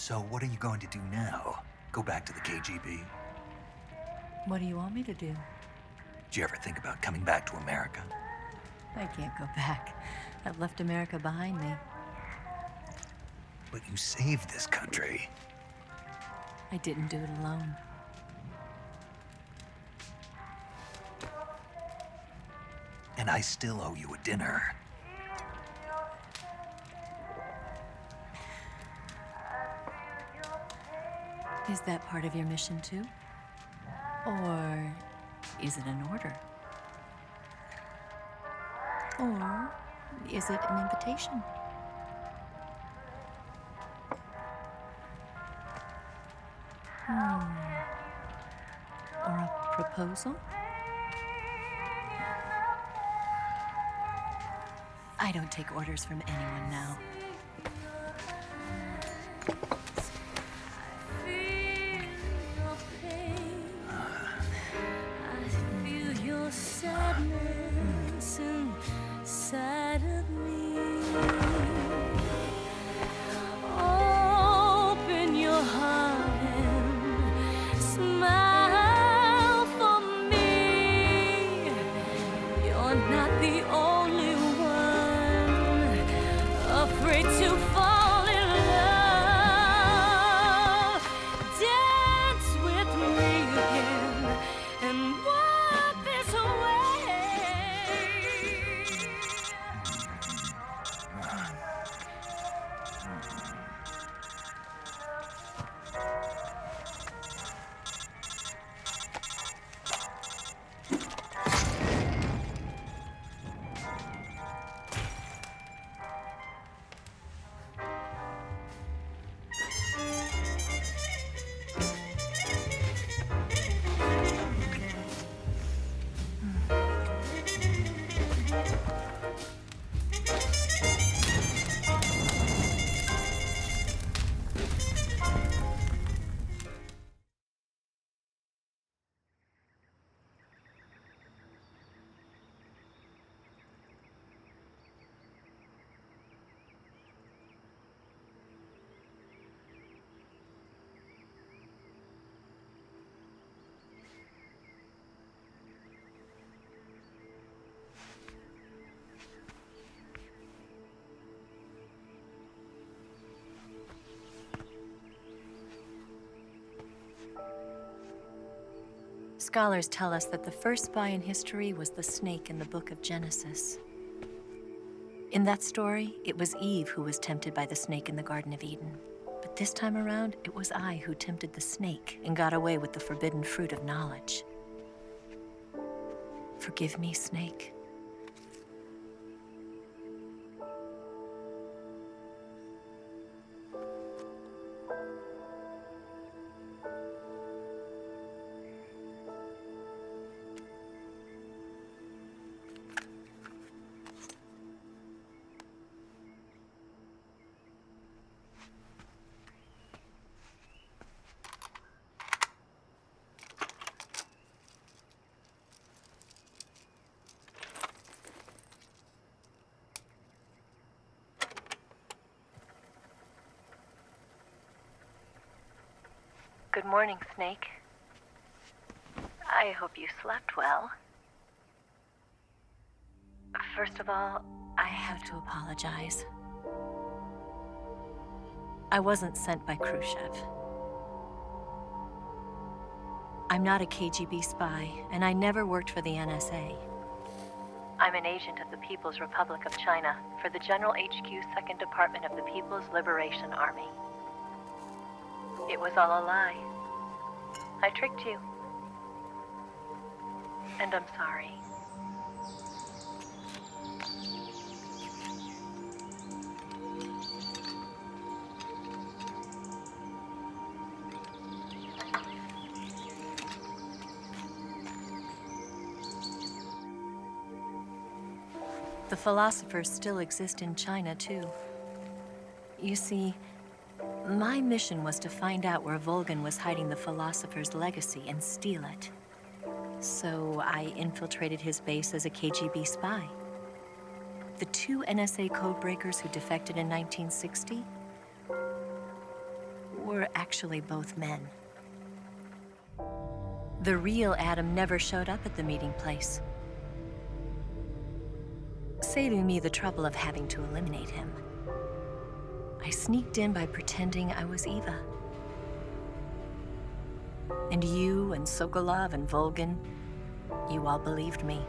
So what are you going to do now? Go back to the KGB? What do you want me to do? Did you ever think about coming back to America? I can't go back. I've left America behind me. But you saved this country. I didn't do it alone. And I still owe you a dinner. Is that part of your mission too? Or is it an order? Or is it an invitation? Or a proposal? I don't take orders from anyone now. Sadness inside of me. Open your heart and smile for me. You're not the only one afraid to fall in love. Dance with me again and walk this way. Scholars tell us that the first spy in history was the snake in the book of Genesis. In that story, it was Eve who was tempted by the snake in the Garden of Eden. But this time around, it was I who tempted the snake and got away with the forbidden fruit of knowledge. Forgive me, snake. Good morning, Snake. I hope you slept well. First of all, I have to apologize. I wasn't sent by Khrushchev. I'm not a KGB spy, and I never worked for the NSA. I'm an agent of the People's Republic of China for the General HQ 2nd Department of the People's Liberation Army. It was all a lie. I tricked you. And I'm sorry. The philosophers still exist in China, too. You see, my mission was to find out where Volgin was hiding the philosopher's legacy and steal it. So I infiltrated his base as a KGB spy. The 2 NSA codebreakers who defected in 1960, were actually both men. The real Adam never showed up at the meeting place, saving me the trouble of having to eliminate him. I sneaked in by pretending I was Eva. And you and Sokolov and Volgin, you all believed me.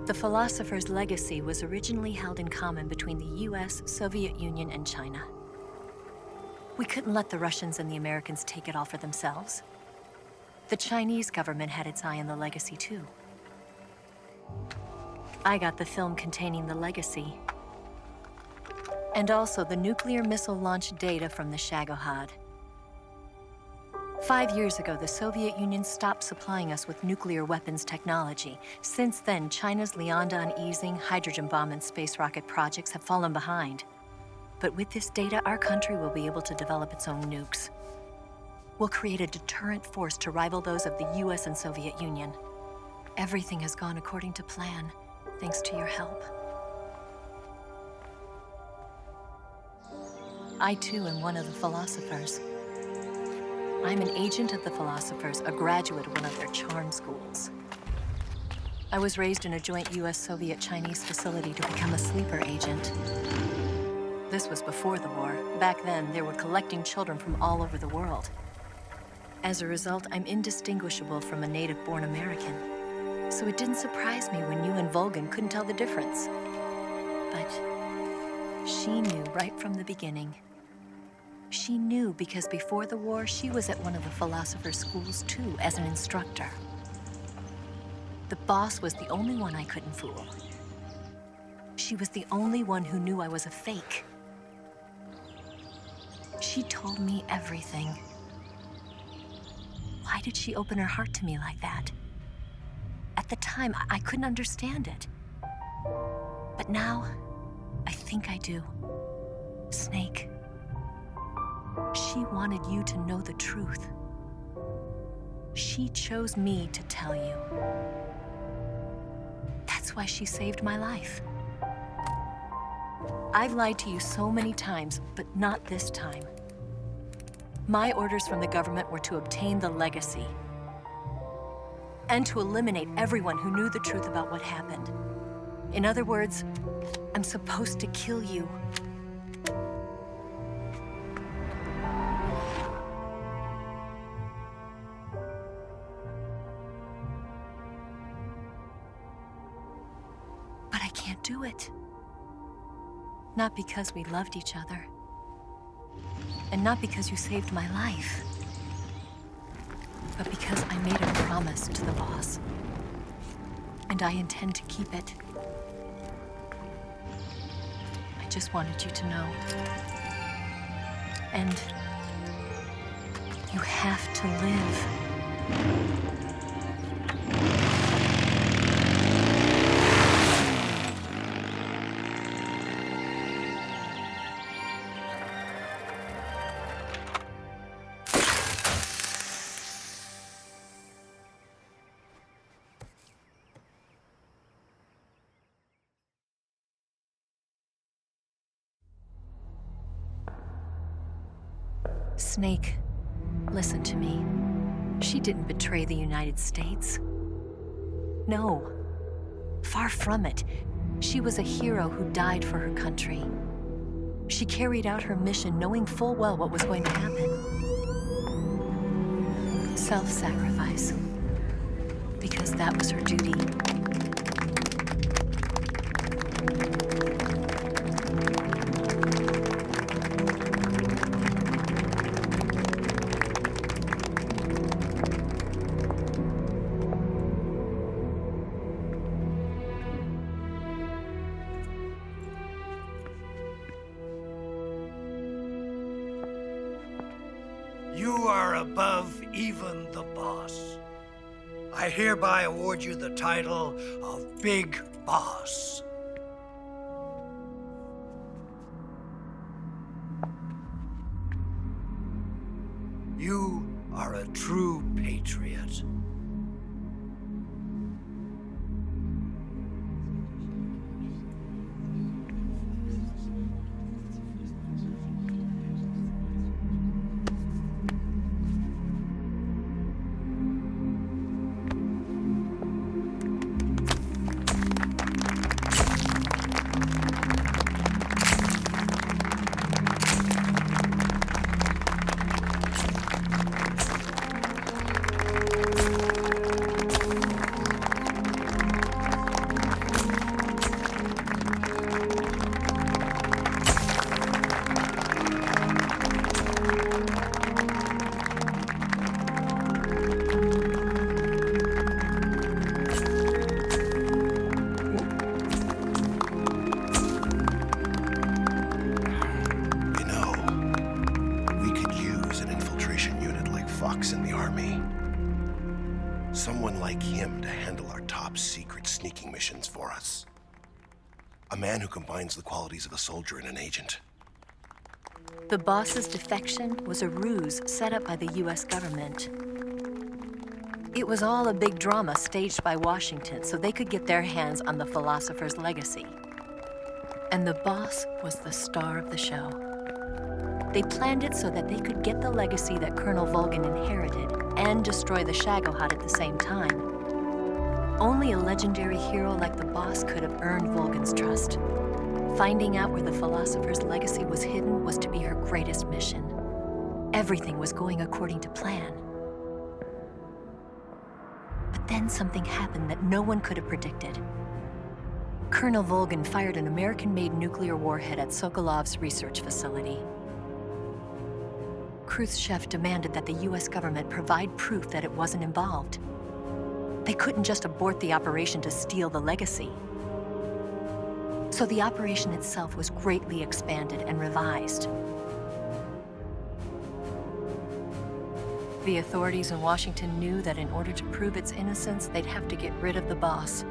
The philosopher's legacy was originally held in common between the US, Soviet Union, and China. We couldn't let the Russians and the Americans take it all for themselves. The Chinese government had its eye on the legacy too. I got the film containing the legacy, and also the nuclear missile launch data from the Shagohod. 5 years ago, the Soviet Union stopped supplying us with nuclear weapons technology. Since then, China's Liaodong easing, hydrogen bomb, and space rocket projects have fallen behind. But with this data, our country will be able to develop its own nukes. We'll create a deterrent force to rival those of the US and Soviet Union. Everything has gone according to plan, thanks to your help. I too am one of the philosophers. I'm an agent of the philosophers, a graduate of one of their charm schools. I was raised in a joint US-Soviet-Chinese facility to become a sleeper agent. This was before the war. Back then, they were collecting children from all over the world. As a result, I'm indistinguishable from a native-born American. So it didn't surprise me when you and Volgin couldn't tell the difference. But she knew right from the beginning. She knew because before the war, she was at one of the philosopher's schools too, as an instructor. The boss was the only one I couldn't fool. She was the only one who knew I was a fake. She told me everything. Why did she open her heart to me like that? At the time, I couldn't understand it. But now, I think I do. Snake. She wanted you to know the truth. She chose me to tell you. That's why she saved my life. I've lied to you so many times, but not this time. My orders from the government were to obtain the legacy and to eliminate everyone who knew the truth about what happened. In other words, I'm supposed to kill you. But I can't do it. Not because we loved each other. And not because you saved my life. But because I made a promise to the boss. And I intend to keep it. I just wanted you to know. And you have to live. Snake, listen to me. She didn't betray the United States. No, far from it. She was a hero who died for her country. She carried out her mission knowing full well what was going to happen. Self-sacrifice. Because that was her duty. You are above even the boss. I hereby award you the title of Big Boss. You are a true patriot. sneaking missions for us. A man who combines the qualities of a soldier and an agent. The boss's defection was a ruse set up by the US government. It was all a big drama staged by Washington so they could get their hands on the philosopher's legacy. And the boss was the star of the show. They planned it so that they could get the legacy that Colonel Volgin inherited and destroy the Shagohod at the same time. Only a legendary hero like the boss could have earned Volgin's trust. Finding out where the philosopher's legacy was hidden was to be her greatest mission. Everything was going according to plan. But then something happened that no one could have predicted. Colonel Volgin fired an American-made nuclear warhead at Sokolov's research facility. Khrushchev demanded that the US government provide proof that it wasn't involved. They couldn't just abort the operation to steal the legacy. So the operation itself was greatly expanded and revised. The authorities in Washington knew that in order to prove its innocence, they'd have to get rid of the boss,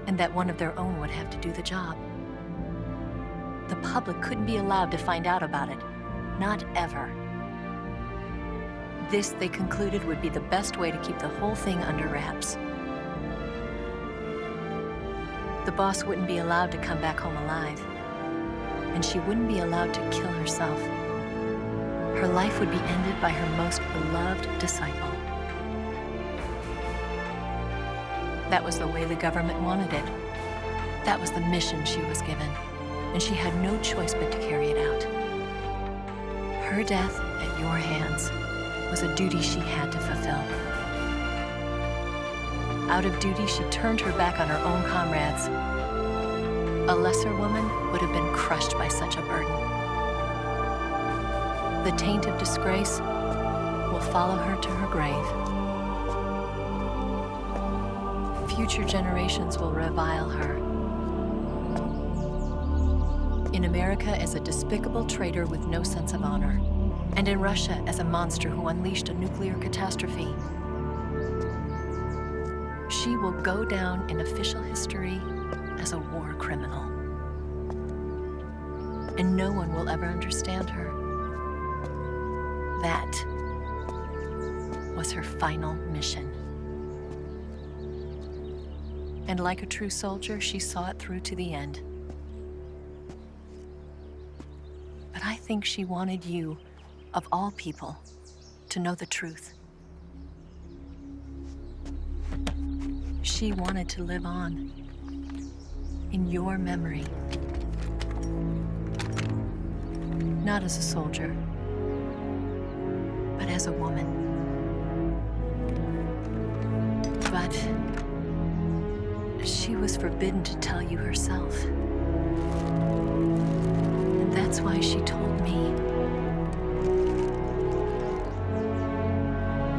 and that one of their own would have to do the job. The public couldn't be allowed to find out about it, not ever. This, they concluded, would be the best way to keep the whole thing under wraps. The boss wouldn't be allowed to come back home alive, and she wouldn't be allowed to kill herself. Her life would be ended by her most beloved disciple. That was the way the government wanted it. That was the mission she was given, and she had no choice but to carry it out. Her death at your hands was a duty she had to fulfill. Out of duty, she turned her back on her own comrades. A lesser woman would have been crushed by such a burden. The taint of disgrace will follow her to her grave. Future generations will revile her. In America as a despicable traitor with no sense of honor, and in Russia as a monster who unleashed a nuclear catastrophe. She will go down in official history as a war criminal. And no one will ever understand her. That was her final mission. And like a true soldier, she saw it through to the end. But I think she wanted you, of all people, to know the truth. She wanted to live on in your memory. Not as a soldier, but as a woman. But she was forbidden to tell you herself. And that's why she told me.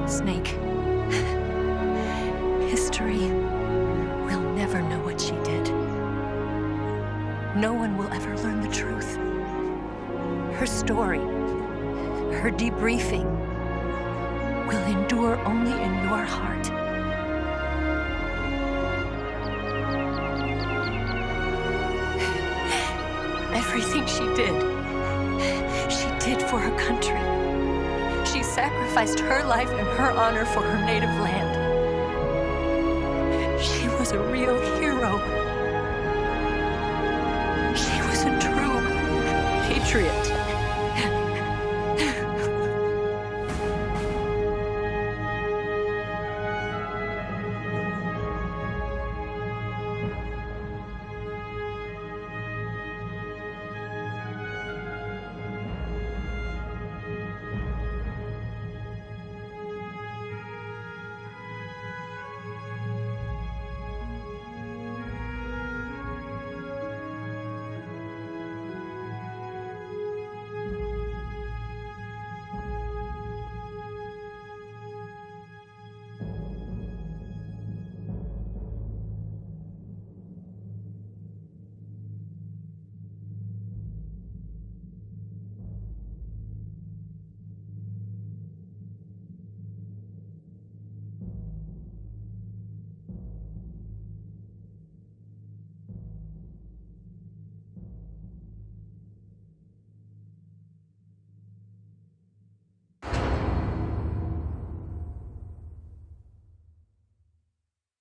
Snake, history will never know what she did. No one will ever learn the truth. Her story, her debriefing, will endure only in your heart. Everything she did for her country. She sacrificed her life and her honor for her native land. She was a real hero. She was a true patriot.